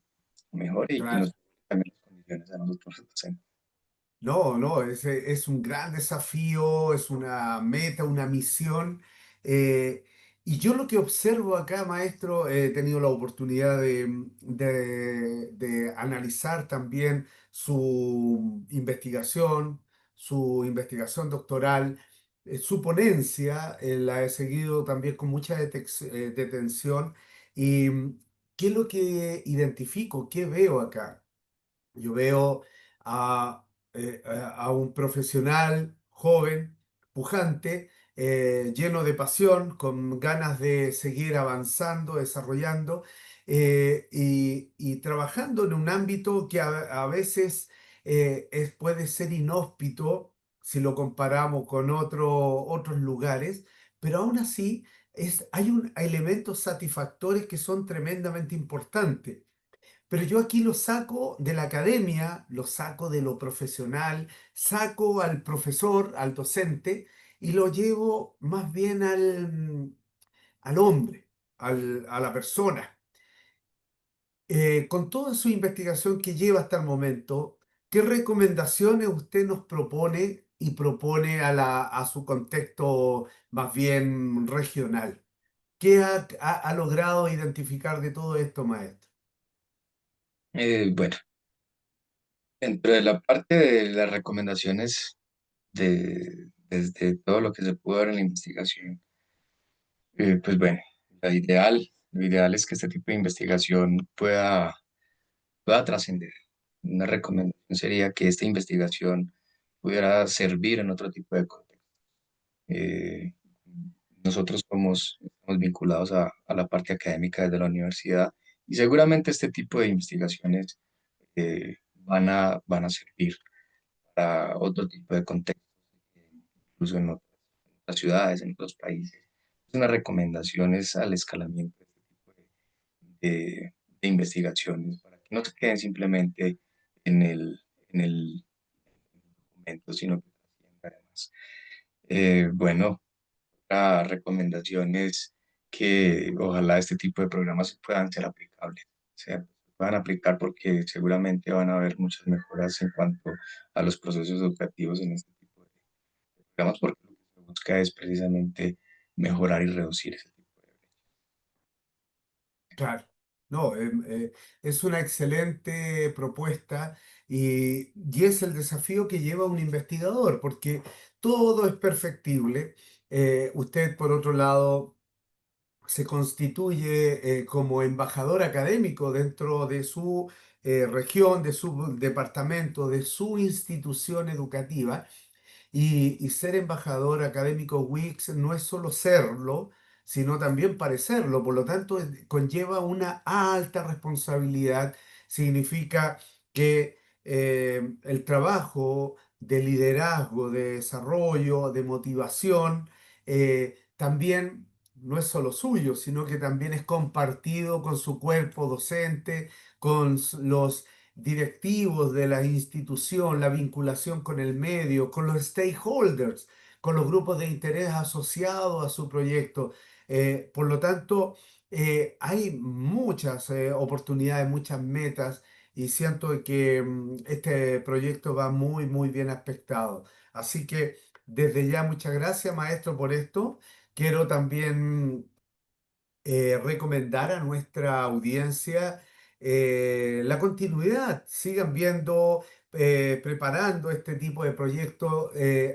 mejore y que nos Claro. mejore también las condiciones a nosotros los docentes. No, no, es un gran desafío, es una meta, una misión. eh, y yo lo que observo acá, maestro, he tenido la oportunidad de analizar también su investigación doctoral, su ponencia, la he seguido también con mucha detención. ¿Y qué es lo que identifico? ¿Qué veo acá? Yo veo a, a un profesional joven, pujante, lleno de pasión, con ganas de seguir avanzando, desarrollando y trabajando en un ámbito que a veces puede ser inhóspito si lo comparamos con otros lugares, pero aún así hay elementos satisfactorios que son tremendamente importantes. Pero yo aquí lo saco de la academia, lo saco de lo profesional, saco al profesor, al docente, y lo llevo más bien al hombre, a la persona. Con toda su investigación que lleva hasta el momento, ¿qué recomendaciones usted nos propone y propone a su contexto más bien regional? ¿Qué ha logrado identificar de todo esto, maestro? Bueno, dentro de la parte de las recomendaciones desde todo lo que se pudo ver en la investigación, pues bueno, lo ideal es que este tipo de investigación pueda trascender. Una recomendación sería que esta investigación pudiera servir en otro tipo de contexto. Eh, Nosotros estamos vinculados a la parte académica desde la universidad y seguramente este tipo de investigaciones van a servir para otro tipo de contextos, incluso en otras ciudades, en otros países. Unas recomendaciones al escalamiento de este tipo de investigaciones para que no se queden simplemente en en el documento, sino que trascienda además. Bueno, la recomendación es que ojalá este tipo de programas puedan ser aplicables, se puedan aplicar porque seguramente van a haber muchas mejoras en cuanto a los procesos educativos en este tipo de programas, porque lo que se busca es precisamente mejorar y reducir ese tipo de brechas. Claro, no, es una excelente propuesta y es el desafío que lleva un investigador, porque todo es perfectible. Usted, por otro lado, se constituye como embajador académico dentro de su región, de su departamento, de su institución educativa. Y ser embajador académico WICS no es solo serlo, sino también parecerlo. Por lo tanto, conlleva una alta responsabilidad. Significa que el trabajo de liderazgo, de desarrollo, de motivación, también no es solo suyo, sino que también es compartido con su cuerpo docente, con los directivos de la institución, la vinculación con el medio, con los stakeholders, con los grupos de interés asociados a su proyecto. Por lo tanto, hay muchas oportunidades, muchas metas y siento que este proyecto va muy, muy bien aspectado. Así que desde ya, muchas gracias, maestro, por esto. Quiero también recomendar a nuestra audiencia la continuidad. Sigan viendo, preparando este tipo de proyectos,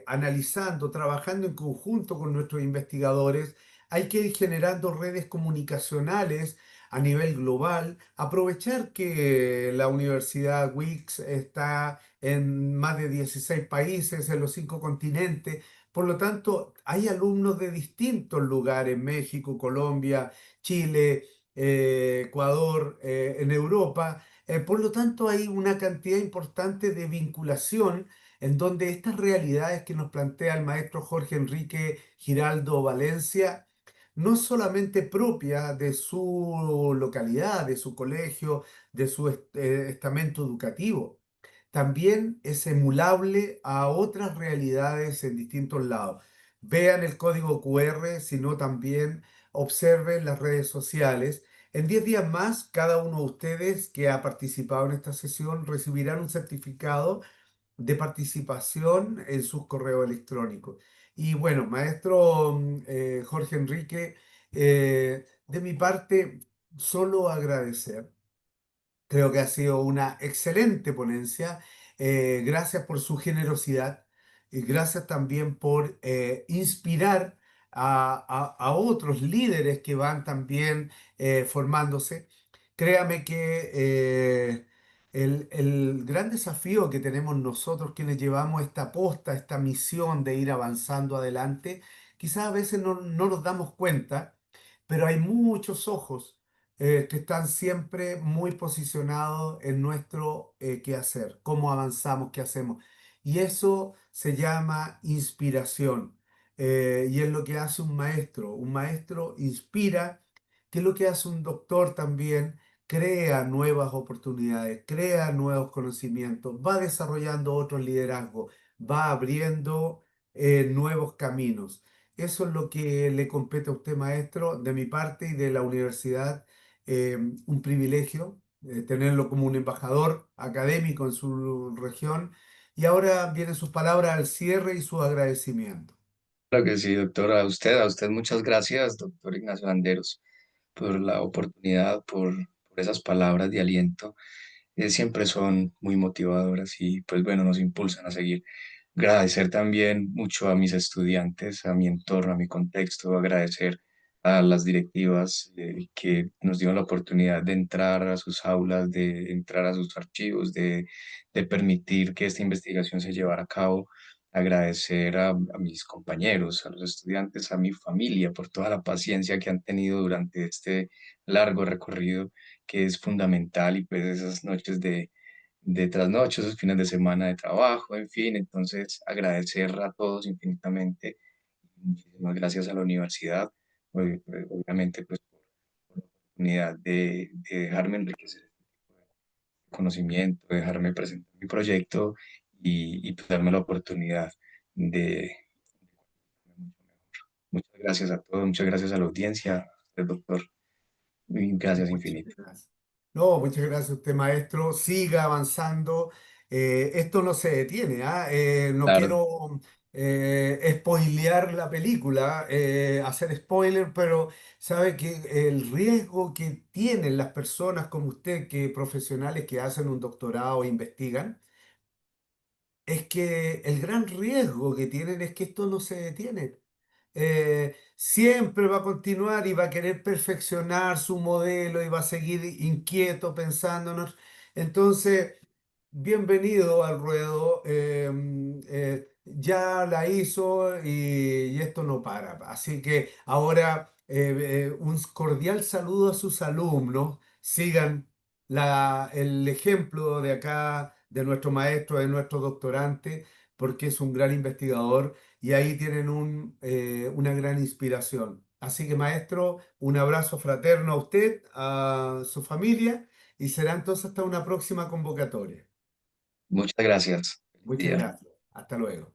analizando, trabajando en conjunto con nuestros investigadores. Hay que ir generando redes comunicacionales a nivel global, aprovechar que la Universidad WICS está en más de 16 países, en los 5 continentes. Por lo tanto, hay alumnos de distintos lugares, México, Colombia, Chile, Ecuador, en Europa. Por lo tanto, hay una cantidad importante de vinculación en donde estas realidades que nos plantea el maestro Jorge Enrique Giraldo Valencia no solamente propia de su localidad, de su colegio, de su estamento educativo, también es emulable a otras realidades en distintos lados. Vean el código QR, sino también observen las redes sociales. En 10 días más, cada uno de ustedes que ha participado en esta sesión recibirán un certificado de participación en sus correos electrónicos. Y bueno, maestro Jorge Enrique, de mi parte, solo agradecer. Creo que ha sido una excelente ponencia. Gracias por su generosidad y gracias también por inspirar a otros líderes que van también formándose. Créame que el gran desafío que tenemos nosotros quienes llevamos esta posta, esta misión de ir avanzando adelante, quizás a veces no nos damos cuenta, pero hay muchos ojos que están siempre muy posicionados en nuestro quehacer, cómo avanzamos, qué hacemos. Y eso se llama inspiración. y es lo que hace un maestro. Un maestro inspira, que es lo que hace un doctor también, crea nuevas oportunidades, crea nuevos conocimientos, va desarrollando otros liderazgos, va abriendo nuevos caminos. Eso es lo que le compete a usted, maestro, de mi parte y de la universidad. Un privilegio tenerlo como un embajador académico en su región. Y ahora vienen sus palabras al cierre y su agradecimiento. Claro que sí, doctor. A usted muchas gracias, doctor Ignacio Landeros, por la oportunidad, por esas palabras de aliento. Siempre son muy motivadoras y pues bueno, nos impulsan a seguir. Agradecer también mucho a mis estudiantes, a mi entorno, a mi contexto, agradecer a las directivas que nos dieron la oportunidad de entrar a sus aulas, de entrar a sus archivos, de permitir que esta investigación se llevara a cabo. Agradecer a mis compañeros, a los estudiantes, a mi familia por toda la paciencia que han tenido durante este largo recorrido que es fundamental y pues esas noches de trasnocho, esos fines de semana de trabajo, en fin, entonces agradecer a todos infinitamente, muchísimas gracias a la universidad, obviamente pues por la oportunidad de dejarme enriquecer este tipo de conocimiento, de dejarme presentar mi proyecto y pues, darme la oportunidad de mucho mejor. Muchas gracias a todos, muchas gracias a la audiencia, al doctor, y gracias Muchas infinitas. gracias. No, muchas gracias a usted, maestro. Siga avanzando. Esto no se detiene, ¿ah? No Claro. quiero spoilear la película, hacer spoiler, pero sabe que el riesgo que tienen las personas como usted, que profesionales que hacen un doctorado e investigan, es que el gran riesgo que tienen es que esto no se detiene. Siempre va a continuar y va a querer perfeccionar su modelo y va a seguir inquieto pensándonos. Entonces, bienvenido al ruedo. Ya la hizo y esto no para. Así que ahora un cordial saludo a sus alumnos. Sigan el ejemplo de acá, de nuestro maestro, de nuestro doctorante, porque es un gran investigador y ahí tienen una gran inspiración. Así que, maestro, un abrazo fraterno a usted, a su familia y será entonces hasta una próxima convocatoria. Muchas gracias. Feliz Muchas día. gracias. Hasta luego.